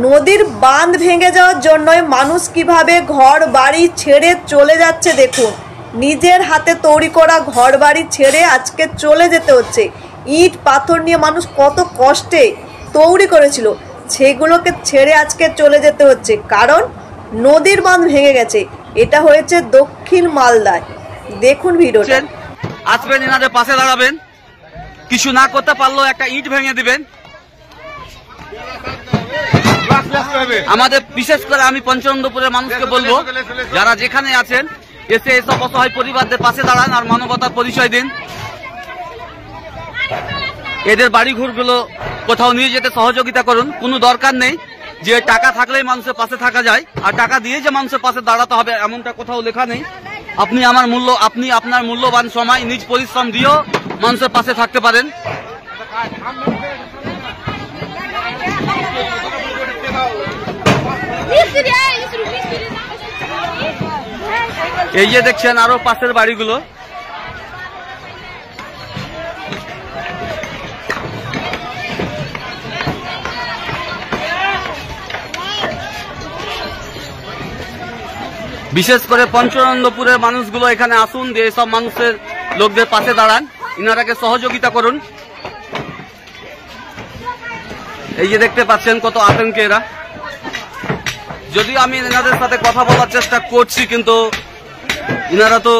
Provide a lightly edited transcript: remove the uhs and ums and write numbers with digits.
নদীর বাঁধ ভেঙে যাওয়ার জন্যই মানুষ কিভাবে ঘর বাড়ি ছেড়ে চলে যাচ্ছে দেখুন। নিজের হাতে তৈরি করা ঘর বাড়ি ছেড়ে আজকে চলে যেতে হচ্ছে। ইট পাথর নিয়ে মানুষ কত কষ্টে তৈরি করেছিল, সেগুলোকে ছেড়ে আজকে চলে যেতে হচ্ছে, কারণ নদীর বাঁধ ভেঙে গেছে। এটা হয়েছে দক্ষিণ মালদায়। দেখুন ভিডিওটা। আসবেন, এনাদের পাশে দাঁড়াবেন, কিছু না করতে পারলেও একটা ইট ভেঙে দিবেন। আমাদের বিশেষ করে আমি পঞ্চনন্দপুরের মানুষকে বলবো, যারা যেখানে আছেন এসে এসব অসহায় পরিবারদের পাশে দাঁড়ান আর মানবতার পরিচয় দিন। এদের বাড়িঘরগুলো কোথাও নিয়ে যেতে সহযোগিতা করুন। কোনো দরকার নেই যে টাকা থাকলেই মানুষের পাশে থাকা যায় আর টাকা দিয়ে যে মানুষের পাশে দাঁড়াতে হবে, এমনটা কোথাও লেখা নেই। আপনি আপনার মূল্যবান সময় নিজ পরিশ্রম দিয়েও মানুষের পাশে থাকতে পারেন। এই যে দেখছেন আরো পাশের বাড়িগুলো। বিশেষ করে পঞ্চনন্দপুরের মানুষগুলো এখানে আসুন, যে এসব মানুষের লোকদের পাশে দাঁড়ান, ইনারাকে সহযোগিতা করুন। এই যে দেখতে পাচ্ছেন কত আতঙ্কে এরা। যদিও আমি এনাদের সাথে কথা বলার চেষ্টা করছি, কিন্তু ইনারা তো